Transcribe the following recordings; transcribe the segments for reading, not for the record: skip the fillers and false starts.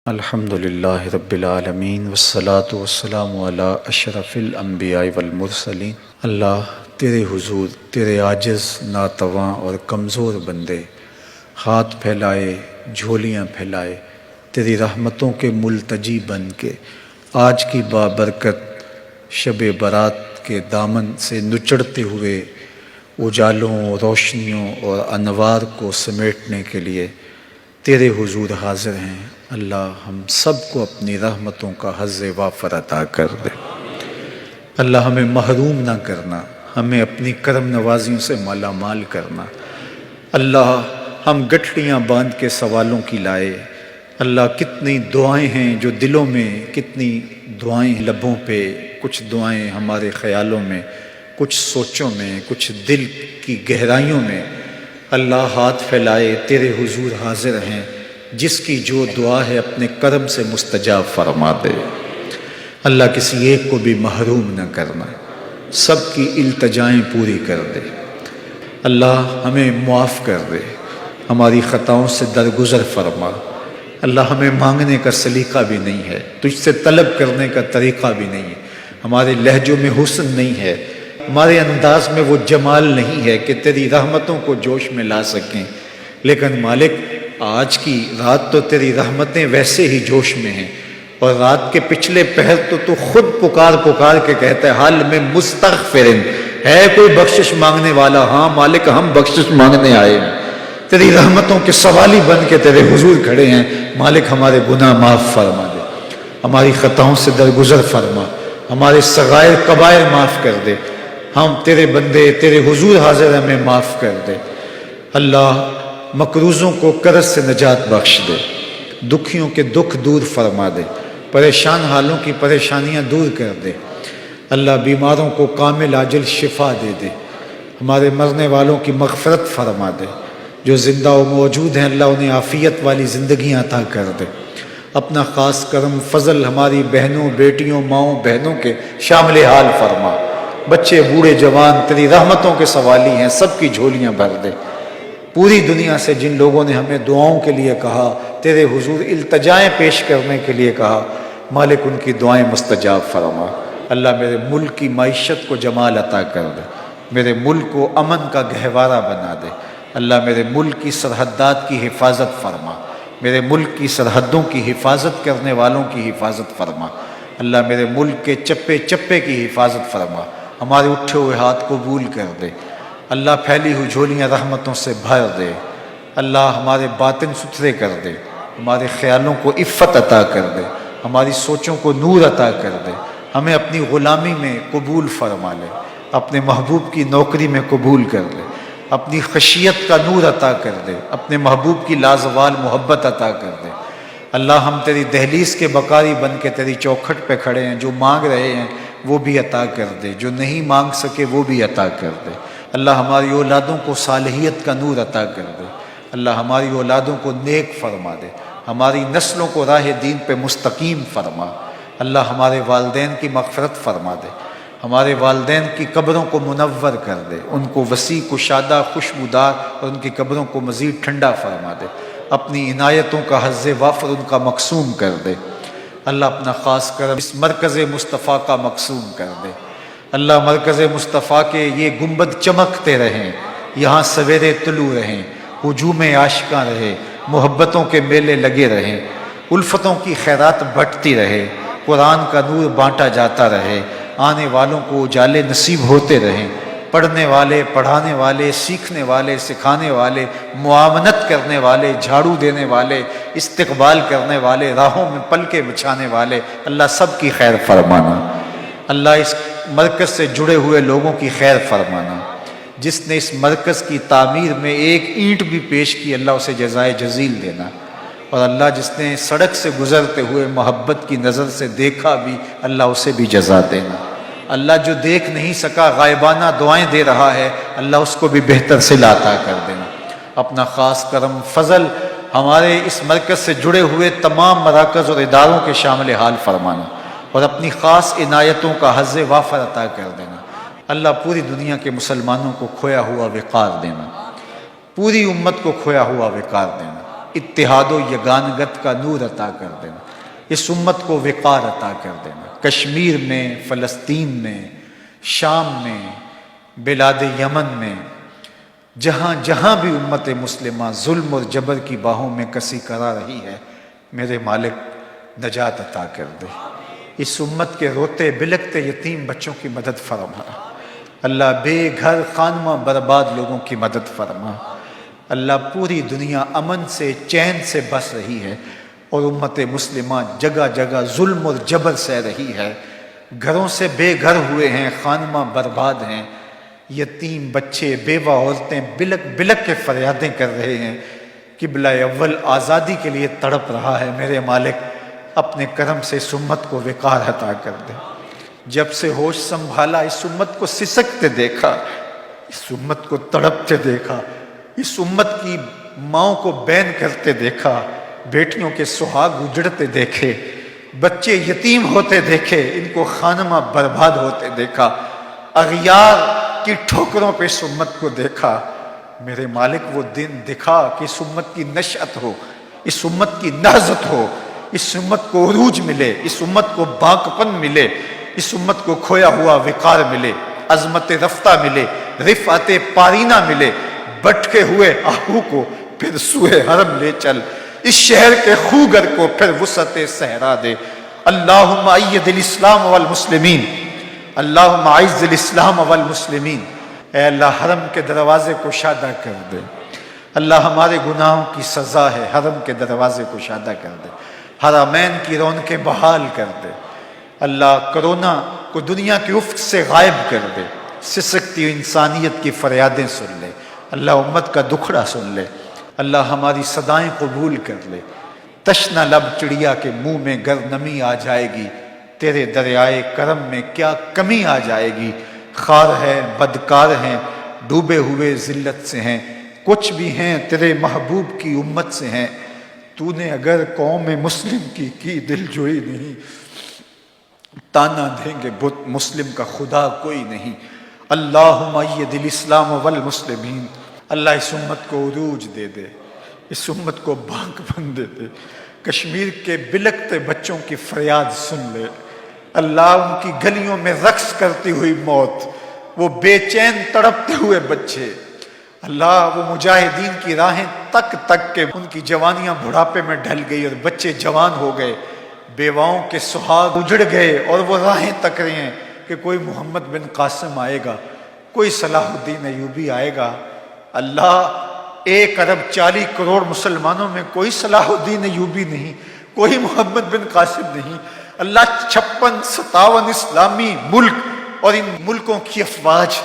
الحمد للہ رب العالمین والصلاة والسلام علی اشرف الانبیاء والمرسلین۔ اللہ تیرے حضور تیرے عاجز ناتواں اور کمزور بندے ہاتھ پھیلائے جھولیاں پھیلائے تیری رحمتوں کے ملتجی بن کے آج کی بابرکت شب برات کے دامن سے نچڑتے ہوئے اجالوں روشنیوں اور انوار کو سمیٹنے کے لیے تیرے حضور حاضر ہیں۔ اللہ ہم سب کو اپنی رحمتوں کا حظ وافر عطا کر دے۔ اللہ ہمیں محروم نہ کرنا، ہمیں اپنی کرم نوازیوں سے مالا مال کرنا۔ اللہ ہم گٹھڑیاں باندھ کے سوالوں کی لائے۔ اللہ کتنی دعائیں ہیں جو دلوں میں، کتنی دعائیں لبوں پہ، کچھ دعائیں ہمارے خیالوں میں، کچھ سوچوں میں، کچھ دل کی گہرائیوں میں۔ اللہ ہاتھ پھیلائے تیرے حضور حاضر ہیں، جس کی جو دعا ہے اپنے کرم سے مستجاب فرما دے۔ اللہ کسی ایک کو بھی محروم نہ کرنا، سب کی التجائیں پوری کر دے۔ اللہ ہمیں معاف کر دے، ہماری خطاؤں سے درگزر فرما۔ اللہ ہمیں مانگنے کا سلیقہ بھی نہیں ہے، تجھ سے طلب کرنے کا طریقہ بھی نہیں ہے، ہمارے لہجوں میں حسن نہیں ہے، ہمارے انداز میں وہ جمال نہیں ہے کہ تیری رحمتوں کو جوش میں لا سکیں۔ لیکن مالک آج کی رات تو تیری رحمتیں ویسے ہی جوش میں ہیں، اور رات کے پچھلے پہر تو خود پکار کے کہتا ہے حال میں مستغفرن، ہے کوئی بخشش مانگنے والا؟ ہاں مالک ہم بخشش مانگنے آئے ہیں، تیری رحمتوں کے سوالی بن کے تیرے حضور کھڑے ہیں۔ مالک ہمارے گناہ معاف فرما دے، ہماری خطاؤں سے درگزر فرما، ہمارے صغائر کبائر معاف کر دے۔ ہم تیرے بندے تیرے حضور حاضر ہیں، ہمیں معاف کر دے۔ اللہ مقروضوں کو قرض سے نجات بخش دے، دکھیوں کے دکھ دور فرما دے، پریشان حالوں کی پریشانیاں دور کر دے۔ اللہ بیماروں کو کامل عاجل شفا دے دے، ہمارے مرنے والوں کی مغفرت فرما دے، جو زندہ و موجود ہیں اللہ انہیں عافیت والی زندگیاں عطا کر دے۔ اپنا خاص کرم فضل ہماری بہنوں بیٹیوں ماؤں بہنوں کے شامل حال فرما۔ بچے بوڑھے جوان تیری رحمتوں کے سوالی ہیں، سب کی جھولیاں بھر دے۔ پوری دنیا سے جن لوگوں نے ہمیں دعاؤں کے لیے کہا، تیرے حضور التجائیں پیش کرنے کے لیے کہا، مالک ان کی دعائیں مستجاب فرما۔ اللہ میرے ملک کی معیشت کو جمال عطا کر دے، میرے ملک کو امن کا گہوارہ بنا دے۔ اللہ میرے ملک کی سرحدات کی حفاظت فرما، میرے ملک کی سرحدوں کی حفاظت کرنے والوں کی حفاظت فرما۔ اللہ میرے ملک کے چپے چپے کی حفاظت فرما، ہمارے اٹھے ہوئے ہاتھ قبول کر دے۔ اللہ پھیلی ہوئی جھولیاں رحمتوں سے بھر دے۔ اللہ ہمارے باطن ستھرے کر دے، ہمارے خیالوں کو عفت عطا کر دے، ہماری سوچوں کو نور عطا کر دے، ہمیں اپنی غلامی میں قبول فرما لے، اپنے محبوب کی نوکری میں قبول کر لے، اپنی خشیت کا نور عطا کر دے، اپنے محبوب کی لازوال محبت عطا کر دے۔ اللہ ہم تیری دہلیز کے بکاری بن کے تیری چوکھٹ پہ کھڑے ہیں، جو مانگ رہے ہیں وہ بھی عطا کر دے، جو نہیں مانگ سکے وہ بھی عطا کر دے۔ اللہ ہماری اولادوں کو صالحیت کا نور عطا کر دے، اللہ ہماری اولادوں کو نیک فرما دے، ہماری نسلوں کو راہ دین پہ مستقیم فرما۔ اللہ ہمارے والدین کی مغفرت فرما دے، ہمارے والدین کی قبروں کو منور کر دے، ان کو وسیع کشادہ خوشبودار اور ان کی قبروں کو مزید ٹھنڈا فرما دے، اپنی عنایتوں کا حظ وافر ان کا مقسوم کر دے۔ اللہ اپنا خاص کرم اس مرکز مصطفیٰ کا مقسوم کر دے۔ اللہ مرکز مصطفیٰ کے یہ گنبد چمکتے رہیں، یہاں سویرے طلوع رہیں، ہجوم عاشقاں رہے، محبتوں کے میلے لگے رہیں، الفتوں کی خیرات بٹتی رہے، قرآن کا نور بانٹا جاتا رہے، آنے والوں کو اجالے نصیب ہوتے رہیں، پڑھنے والے پڑھانے والے سیکھنے والے سکھانے والے معاونت کرنے والے جھاڑو دینے والے استقبال کرنے والے راہوں میں پلکیں بچھانے والے اللہ سب کی خیر فرمانا۔ اللہ اس مرکز سے جڑے ہوئے لوگوں کی خیر فرمانا، جس نے اس مرکز کی تعمیر میں ایک اینٹ بھی پیش کی اللہ اسے جزائے جزیل دینا، اور اللہ جس نے سڑک سے گزرتے ہوئے محبت کی نظر سے دیکھا بھی اللہ اسے بھی جزا دینا۔ اللہ جو دیکھ نہیں سکا غائبانہ دعائیں دے رہا ہے اللہ اس کو بھی بہتر صلہ عطا کر دینا۔ اپنا خاص کرم فضل ہمارے اس مرکز سے جڑے ہوئے تمام مراکز اور اداروں کے شامل حال فرمانا، اور اپنی خاص عنایتوں کا حظ وافر عطا کر دینا۔ اللہ پوری دنیا کے مسلمانوں کو کھویا ہوا وقار دینا، پوری امت کو کھویا ہوا وقار دینا، اتحاد و یگانگت کا نور عطا کر دینا، اس امت کو وقار عطا کر دینا۔ کشمیر میں، فلسطین میں، شام میں، بلاد یمن میں، جہاں جہاں بھی امت مسلمہ ظلم اور جبر کی باہوں میں کسی کرا رہی ہے، میرے مالک نجات عطا کر دے۔ اس امت کے روتے بلکتے یتیم بچوں کی مدد فرما اللہ، بے گھر خانمہ برباد لوگوں کی مدد فرما اللہ۔ پوری دنیا امن سے چین سے بس رہی ہے اور امت مسلمہ جگہ جگہ ظلم اور جبر سہ رہی ہے، گھروں سے بے گھر ہوئے ہیں، خانمہ برباد ہیں، یتیم بچے بیوہ عورتیں بلک بلک کے فریادیں کر رہے ہیں۔ قبلہ اول آزادی کے لیے تڑپ رہا ہے، میرے مالک اپنے کرم سے اس امت کو وقار عطا کر دے۔ جب سے ہوش سنبھالا اس امت کو سسکتے دیکھا، اس امت کو تڑپتے دیکھا، اس امت کی ماؤں کو بین کرتے دیکھا، بیٹیوں کے سہاگ اجڑتے دیکھے، بچے یتیم ہوتے دیکھے، ان کو خانمہ برباد ہوتے دیکھا، اغیار کی ٹھوکروں پہ اس امت کو دیکھا۔ میرے مالک وہ دن دکھا کہ اس امت کی نشأت ہو، اس امت کی نہضت ہو، اس امت کو عروج ملے، اس امت کو باقپن ملے، اس امت کو کھویا ہوا وقار ملے، عظمت رفتہ ملے، رفعت پارینہ ملے۔ بٹکے ہوئے آہو کو پھر سوئے حرم لے چل، اس شہر کے خوگر کو پھر وسعت صحرا دے۔ اللہم اید الاسلام والمسلمین، اللہم اعز الاسلام والمسلمین۔ اے اللہ حرم کے دروازے کو شادہ کر دے، اللہ ہمارے گناہوں کی سزا ہے، حرم کے دروازے کو شادہ کر دے، حرمین کی رونقیں بحال کر دے۔ اللہ کرونا کو دنیا کے افق سے غائب کر دے، سسکتی انسانیت کی فریادیں سن لے، اللہ امت کا دکھڑا سن لے، اللہ ہماری صدائیں قبول کر لے۔ تشنہ لب چڑیا کے منہ میں گر نمی آ جائے گی، تیرے دریائے کرم میں کیا کمی آ جائے گی۔ خار ہے، بدکار ہیں، ڈوبے ہوئے ذلت سے ہیں، کچھ بھی ہیں تیرے محبوب کی امت سے ہیں۔ تو نے اگر قوم مسلم کی دل جوئی نہیں، تانا دیں گے بت مسلم کا خدا کوئی نہیں۔ اللہم اید الاسلام والمسلمین۔ اللہ اس امت کو عروج دے دے، اس امت کو باقپن دے دے۔ کشمیر کے بلکتے بچوں کی فریاد سن لے اللہ، ان کی گلیوں میں رقص کرتی ہوئی موت، وہ بے چین تڑپتے ہوئے بچے، اللہ وہ مجاہدین کی راہیں تک تک کے ان کی جوانیاں بڑھاپے میں ڈھل گئی اور بچے جوان ہو گئے، بیواؤں کے سہاگ اجڑ گئے اور وہ راہیں تک رہے ہیں کہ کوئی محمد بن قاسم آئے گا، کوئی صلاح الدین ایوبی آئے گا۔ اللہ 1 ارب 40 کروڑ مسلمانوں میں کوئی صلاح الدین ایوبی نہیں، کوئی محمد بن قاسم نہیں۔ اللہ 56-57 اسلامی ملک اور ان ملکوں کی افواج،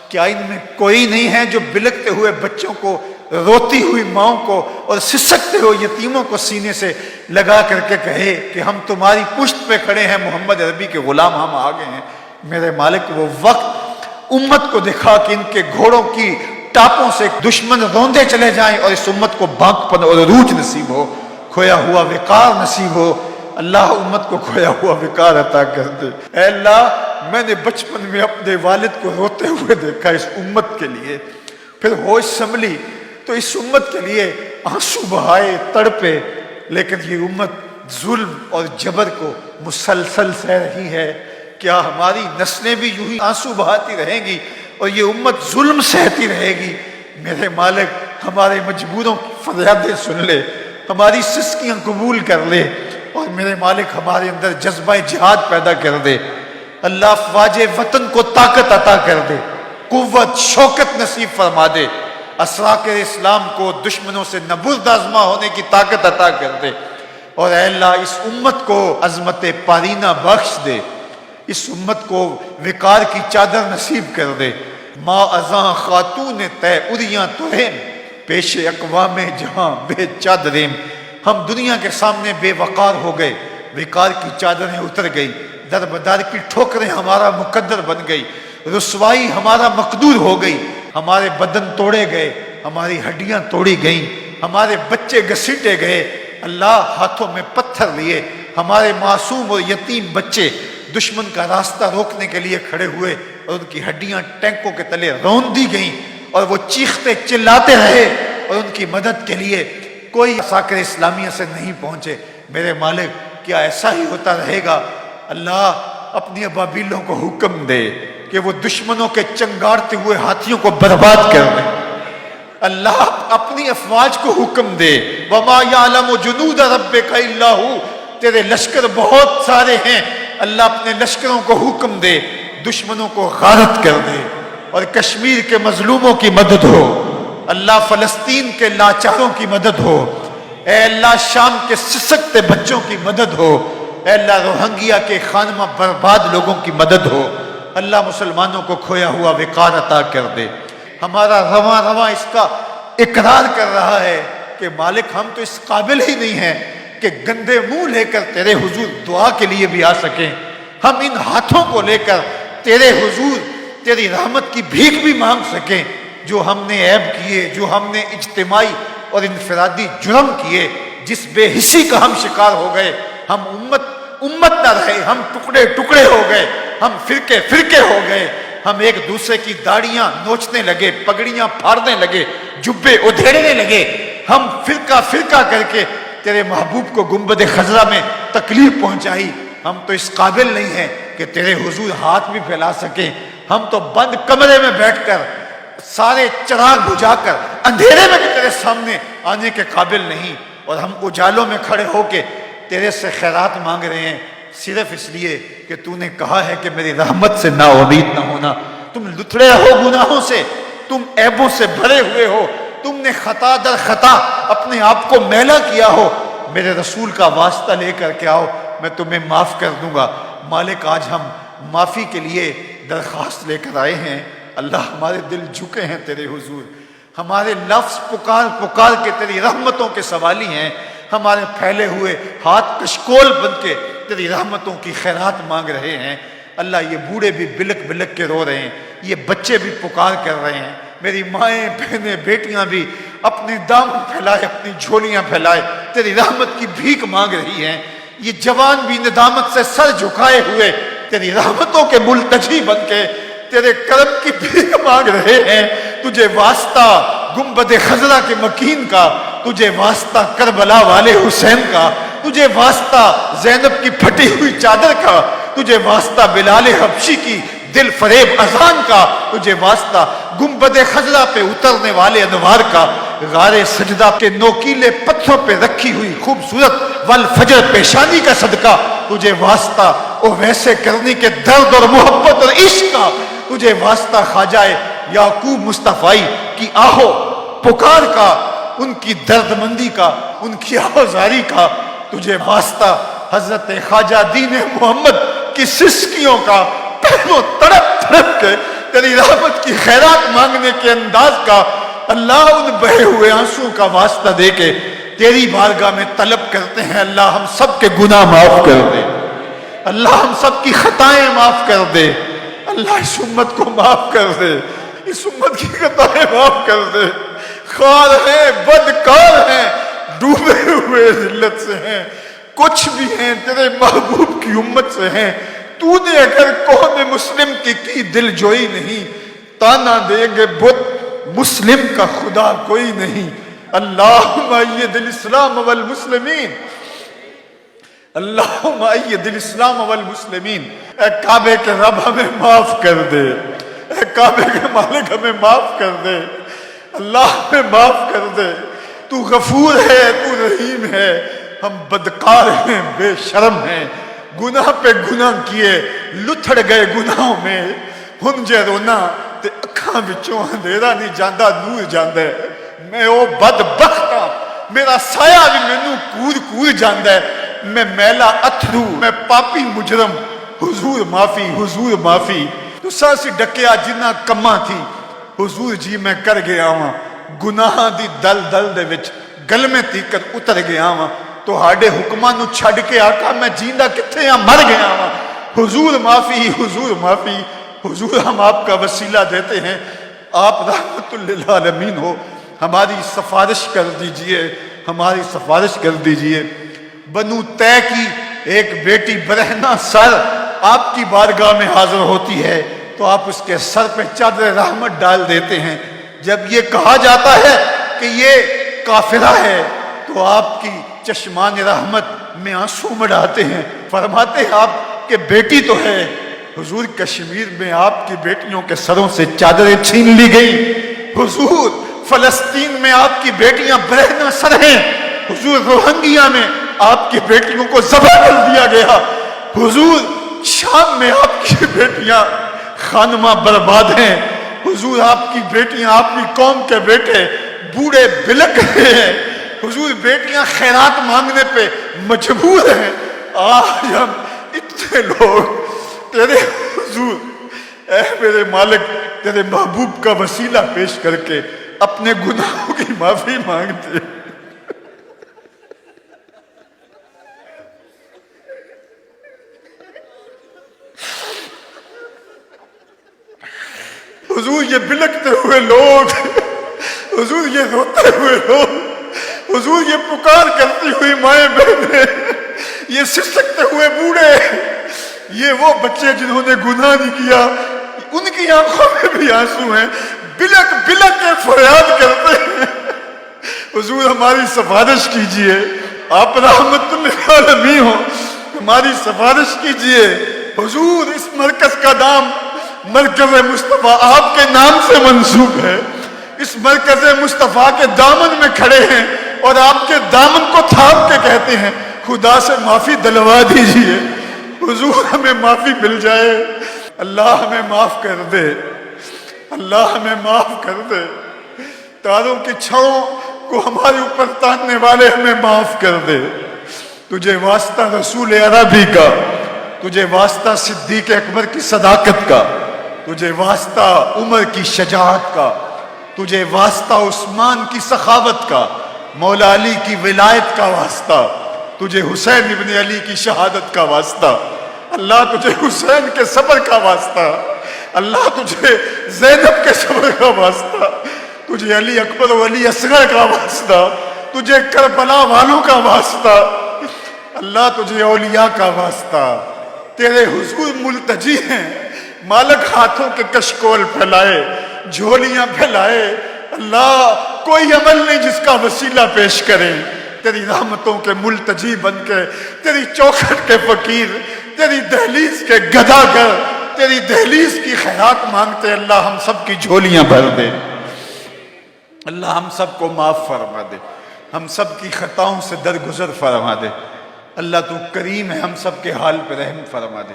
کیا ان میں کوئی نہیں ہے جو بلکتے ہوئے بچوں کو، روتی ہوئی ماؤں کو اور سسکتے ہوئے یتیموں کو سینے سے لگا کر کے کہے کہ ہم تمہاری پشت پہ کھڑے ہیں، محمد عربی کے غلام ہم آگے ہیں۔ میرے مالک وہ وقت امت کو دکھا کہ ان کے گھوڑوں کی ٹاپوں سے دشمن روندے چلے جائیں اور اس امت کو باقپن اور عروج نصیب ہو، کھویا ہوا وقار نصیب ہو۔ اللہ امت کو کھویا ہوا وقار عطا کر دے۔ اے اللہ میں نے بچپن میں اپنے والد کو روتے ہوئے دیکھا اس امت کے لیے، پھر ہوش سنبھلی تو اس امت کے لیے آنسو بہائے، تڑپے، لیکن یہ امت ظلم اور جبر کو مسلسل سہ رہی ہے۔ کیا ہماری نسلیں بھی یوں ہی آنسو بہاتی رہیں گی اور یہ امت ظلم سہتی رہے گی؟ میرے مالک ہمارے مجبوروں کی فریادیں سن لے، ہماری سسکیاں قبول کر لے، اور میرے مالک ہمارے اندر جذبہ جہاد پیدا کر دے۔ اللہ افواج وطن کو طاقت عطا کر دے، قوت شوکت نصیب فرما دے، اسراکر اسلام کو دشمنوں سے نبرد آزما ہونے کی طاقت عطا کر دے، اور اے اللہ اس امت کو عظمت پارینہ بخش دے، اس امت کو وقار کی چادر نصیب کر دے۔ ما ازاں خاتون تے اریاں ترہم، پیش اقوام جہاں بے چادریم۔ ہم دنیا کے سامنے بے وقار ہو گئے، وقار کی چادریں اتر گئی، در بدار کی ٹھوکریں ہمارا مقدر بن گئی، رسوائی ہمارا مقدور ہو گئی، ہمارے بدن توڑے گئے، ہماری ہڈیاں توڑی گئیں، ہمارے بچے گھسیٹے گئے۔ اللہ ہاتھوں میں پتھر لیے ہمارے معصوم اور یتیم بچے دشمن کا راستہ روکنے کے لیے کھڑے ہوئے اور ان کی ہڈیاں ٹینکوں کے تلے رون دی گئیں، اور وہ چیختے چلاتے رہے اور ان کی مدد کے لیے کوئی ساکر اسلامیہ سے نہیں پہنچے۔ میرے مالک کیا ایسا ہی ہوتا رہے گا؟ اللہ اپنی ابابیلوں کو حکم دے کہ وہ دشمنوں کے چنگارتے ہوئے ہاتھیوں کو برباد کر دے۔ اللہ اپنی افواج کو حکم دے، وَمَا يَعْلَمُ جُنُودَ رَبِّكَ إِلَّا هُ، تیرے لشکر بہت سارے ہیں، اللہ اپنے لشکروں کو حکم دے دشمنوں کو غارت کر دے، اور کشمیر کے مظلوموں کی مدد ہو، اللہ فلسطین کے لاچاروں کی مدد ہو، اے اللہ شام کے سسکتے بچوں کی مدد ہو، اے اللہ روہنگیا کے خانمہ برباد لوگوں کی مدد ہو، اللہ مسلمانوں کو کھویا ہوا وقار عطا کر دے۔ ہمارا رواں رواں اس کا اقرار کر رہا ہے کہ مالک ہم تو اس قابل ہی نہیں ہیں کہ گندے منہ لے کر تیرے حضور دعا کے لیے بھی آ سکیں، ہم ان ہاتھوں کو لے کر تیرے حضور تیری رحمت کی بھیک بھی مانگ سکیں۔ جو ہم نے عیب کیے، جو ہم نے اجتماعی اور انفرادی جرم کیے، جس بے حسی کا ہم شکار ہو گئے، ہم امت نہ رہے، ہم ٹکڑے ٹکڑے ہو گئے، ہم فرقے فرقے ہو گئے، ہم ایک دوسرے کی داڑیاں نوچنے لگے، پگڑیاں پھاڑنے لگے، جبے ادھیڑنے لگے، ہم فرقہ فرقہ کر کے تیرے محبوب کو گنبد خضرا میں تکلیف پہنچائی۔ ہم تو اس قابل نہیں ہیں کہ تیرے حضور ہاتھ بھی پھیلا سکیں، ہم تو بند کمرے میں بیٹھ کر سارے چراغ بجھا کر اندھیرے میں بھی تیرے سامنے آنے کے قابل نہیں، اور ہم اجالوں میں کھڑے ہو کے تیرے سے خیرات مانگ رہے ہیں صرف اس لیے کہ تو نے کہا ہے کہ میری رحمت سے نا امید نہ ہونا۔ تم لتھڑے ہو گناہوں سے، تم عیبوں سے بھرے ہوئے ہو، تم نے خطا در خطا اپنے آپ کو میلا کیا ہو، میرے رسول کا واسطہ لے کر کے آؤ، میں تمہیں معاف کر دوں گا۔ مالک آج ہم معافی کے لیے درخواست لے کر آئے ہیں۔ اللہ ہمارے دل جھکے ہیں تیرے حضور، ہمارے لفظ پکار پکار کے تیری رحمتوں کے سوالی ہیں، ہمارے پھیلے ہوئے ہاتھ کشکول بن کے تیری رحمتوں کی خیرات مانگ رہے ہیں۔ اللہ یہ بوڑھے بھی بلک بلک کے رو رہے ہیں، یہ بچے بھی پکار کر رہے ہیں، میری مائیں بہنیں بیٹیاں بھی اپنے دامن پھیلائے، اپنی جھولیاں پھیلائے تیری رحمت کی بھیک مانگ رہی ہیں، یہ جوان بھی ندامت سے سر جھکائے ہوئے تیری رحمتوں کے ملتجی بن کے تیرے کرم کی بھیک مانگ رہے ہیں۔ تجھے واسطہ گنبد خضرا کے مکین کا، تجھے واسطہ کربلا والے حسین کا، تجھے واسطہ زینب کی پھٹی ہوئی چادر کا، تجھے واسطہ بلال حبشی کی دل فریب اذان کا، تجھے واسطہ گنبد خضرا پہ اترنے والے انوار کا، غار سجدہ کے نوکیلے پتھروں پہ رکھی ہوئی خوبصورت والفجر پیشانی کا صدقہ، تجھے واسطہ او ویسے کرنی کے درد اور محبت اور عشق کا، تجھے واسطہ خواجہ یعقوب مصطفی کی آہو پکار کا، ان کی درد مندی کا، ان کی آوازاری کا، تجھے واسطہ حضرت خواجہ دین محمد کی سسکیوں کا، پہلو تڑپ تڑپ کے تیری رحمت کی خیرات مانگنے کے انداز کا۔ اللہ ان بہے ہوئے آنسوں کا واسطہ دے کے تیری بارگاہ میں طلب کرتے ہیں، اللہ ہم سب کے گناہ معاف کر دے، اللہ ہم سب کی خطائیں معاف کر دے، اللہ اس امت کو معاف کر دے، اس امت کی خطائیں معاف کر دے۔ خار ہیں، بدکار ہیں، ڈوبے ہوئے ذلت سے ہیں، کچھ بھی ہیں تیرے محبوب کی امت سے ہیں، تو نے اگر قوم مسلم کی دل جوئی نہیں، تانا دیں گے بت مسلم کا خدا کوئی نہیں۔ اللہم اید الاسلام والمسلمین، اللہم اید الاسلام والمسلمین۔ اے کعبے کے رب ہمیں معاف کر دے، اے کعبے کے مالک ہمیں معاف کر دے، اللہ ہمیں معاف کر دے، تو غفور ہے، تو رحیم ہے، ہم بدکار ہیں، بے شرم ہیں، گناہ پہ گناہ کیے، لتھڑ گئے گناہوں میں، ہنجے رونا تے اکھاں بچوں اندھیرا نہیں جاندہ نور جاندہ ہے، میں او بدبخت ہاں، میرا سایہ بھی مینوں کور کور جاندہ ہے، میں میلا اتھرو، میں پاپی مجرم، حضور معافی، حضور معافی، تو سانسی ڈکیا جنہ کماں تھی، حضور جی میں کر گیا ہاں، گناہ دی دل دل دے وچ گل میں تیکر اتر گیا ہاں، تو ہاڑے حکماں نو چھڑ کے آقا میں جیندہ کتھے ہاں مر گیا ہاں، حضور معافی، حضور معافی، حضور ہم آپ کا وسیلہ دیتے ہیں، آپ رحمت للعالمین ہو، ہماری سفارش کر دیجئے، ہماری سفارش کر دیجئے۔ بنو طے کی ایک بیٹی برہنہ سر آپ کی بارگاہ میں حاضر ہوتی ہے تو آپ اس کے سر پہ چادر رحمت ڈال دیتے ہیں، جب یہ کہا جاتا ہے کہ یہ کافرہ ہے تو آپ کی چشمان رحمت میں آنسو مڑاتے ہیں، فرماتے ہیں آپ کہ بیٹی تو ہے۔ حضور کشمیر میں آپ کی بیٹیوں کے سروں سے چادریں چھین لی گئی، حضور فلسطین میں آپ کی بیٹیاں برہنہ سر ہیں، حضور روہنگیا میں آپ کی بیٹیوں کو ذبح کر دیا گیا، حضور شام میں آپ کی بیٹیاں خانمہ برباد ہیں، حضور آپ کی بیٹیاں، آپ کی قوم کے بیٹے بوڑھے بلک رہے ہیں، حضور بیٹیاں خیرات مانگنے پہ مجبور ہیں۔ آج ہم اتنے لوگ تیرے حضور اے میرے مالک تیرے محبوب کا وسیلہ پیش کر کے اپنے گناہوں کی معافی مانگتے ہیں۔ حضور یہ بلکتے ہوئے لوگ، حضور یہ روتے ہوئے لوگ، حضور یہ پکار کرتی ہوئی مائیں بہنیں، یہ سسکتے ہوئے بوڑھے، یہ وہ بچے جنہوں نے گناہ نہیں کیا، ان کی آنکھوں میں بھی آنسو ہیں، بلک بلک کے فریاد کرتے ہیں۔ حضور ہماری سفارش کیجئے، آپ رحمت للعالمین ہو، ہماری سفارش کیجئے۔ حضور اس مرکز کا نام مرکز مصطفیٰ آپ کے نام سے منسوب ہے، اس مرکز مصطفیٰ کے دامن میں کھڑے ہیں اور آپ کے دامن کو تھام کے کہتے ہیں خدا سے معافی دلوا دیجئے، حضور ہمیں معافی مل جائے۔ اللہ ہمیں معاف کر دے، اللہ ہمیں معاف کر دے، تاروں کی چھاؤں کو ہمارے اوپر تاننے والے ہمیں معاف کر دے۔ تجھے واسطہ رسول عربی کا، تجھے واسطہ صدیق اکبر کی صداقت کا، تجھے واسطہ عمر کی شجاعت کا، تجھے واسطہ عثمان کی سخاوت کا، مولا علی کی ولایت کا واسطہ، تجھے حسین ابن علی کی شہادت کا واسطہ، اللہ تجھے حسین کے صبر کا واسطہ، اللہ تجھے زینب کے صبر کا واسطہ، تجھے علی اکبر و علی اصغر کا واسطہ، تجھے کربلا والوں کا واسطہ، اللہ تجھے اولیاء کا واسطہ۔ تیرے حضور ملتجی ہیں، مالک ہاتھوں کے کشکول پھیلائے، جھولیاں پھیلائے، اللہ کوئی عمل نہیں جس کا وسیلہ پیش کریں، تیری رحمتوں کے ملتجی بن کے، تیری چوکھٹ کے فقیر، تیری دہلیز کے گداگر، تیری دہلیز کی خیرات مانگتے، اللہ ہم سب کی جھولیاں بھر دے، اللہ ہم سب کو معاف فرما دے، ہم سب کی خطاؤں سے درگزر فرما دے، اللہ تو کریم ہے، ہم سب کے حال پہ رحم فرما دے،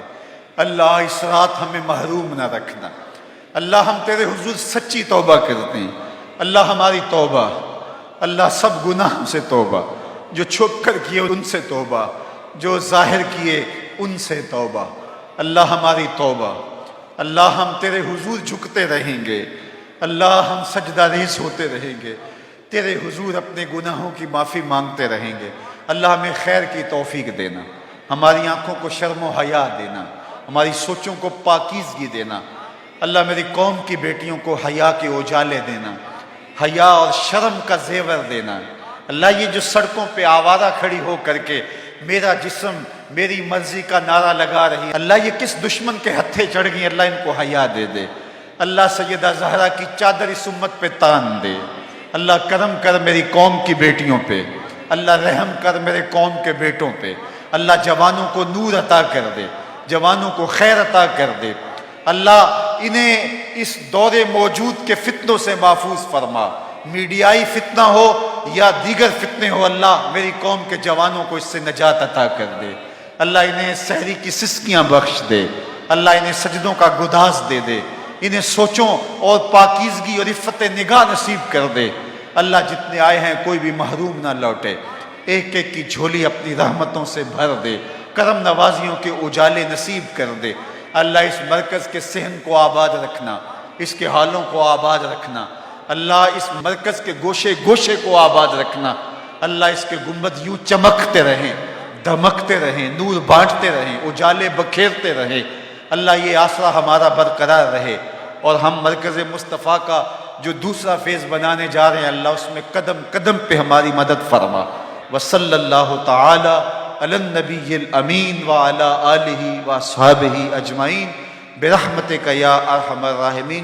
اللہ اس رات ہمیں محروم نہ رکھنا، اللہ ہم تیرے حضور سچی توبہ کرتے ہیں، اللہ ہماری توبہ، اللہ سب گناہوں سے توبہ، جو چھپ کر کیے ان سے توبہ، جو ظاہر کیے ان سے توبہ، اللہ ہماری توبہ، اللہ ہم تیرے حضور جھکتے رہیں گے، اللہ ہم سجدہ ریز ہوتے رہیں گے، تیرے حضور اپنے گناہوں کی معافی مانگتے رہیں گے، اللہ ہمیں خیر کی توفیق دینا، ہماری آنکھوں کو شرم و حیا دینا، ہماری سوچوں کو پاکیزگی دینا، اللہ میری قوم کی بیٹیوں کو حیا کے اجالے دینا، حیا اور شرم کا زیور دینا، اللہ یہ جو سڑکوں پہ آوارہ کھڑی ہو کر کے میرا جسم میری مرضی کا نعرہ لگا رہی، اللہ یہ کس دشمن کے ہتھے چڑھ گئی، اللہ ان کو حیا دے دے، اللہ سیدہ زہرا کی چادر اس امت پہ تان دے، اللہ کرم کر میری قوم کی بیٹیوں پہ، اللہ رحم کر میرے قوم کے بیٹوں پہ، اللہ جوانوں کو نور عطا کر دے، جوانوں کو خیر عطا کر دے، اللہ انہیں اس دور موجود کے فتنوں سے محفوظ فرما، میڈیائی فتنہ ہو یا دیگر فتنے ہو، اللہ میری قوم کے جوانوں کو اس سے نجات عطا کر دے، اللہ انہیں سحری کی سسکیاں بخش دے، اللہ انہیں سجدوں کا گداز دے دے، انہیں سوچوں اور پاکیزگی اور عفت نگاہ نصیب کر دے، اللہ جتنے آئے ہیں کوئی بھی محروم نہ لوٹے، ایک ایک کی جھولی اپنی رحمتوں سے بھر دے، کرم نوازیوں کے اجالے نصیب کر دے، اللہ اس مرکز کے صحن کو آباد رکھنا، اس کے حالوں کو آباد رکھنا، اللہ اس مرکز کے گوشے گوشے کو آباد رکھنا، اللہ اس کے گنبد یوں چمکتے رہیں، دھمکتے رہیں، نور بانٹتے رہیں، اجالے بکھیرتے رہیں، اللہ یہ آسرا ہمارا برقرار رہے، اور ہم مرکز مصطفیٰ کا جو دوسرا فیز بنانے جا رہے ہیں، اللہ اس میں قدم قدم پہ ہماری مدد فرما، وصلی اللہ تعالی علی النبی الامین وعلی آلہ واصحابہ اجمعین برحمتک یا ارحم الراحمین۔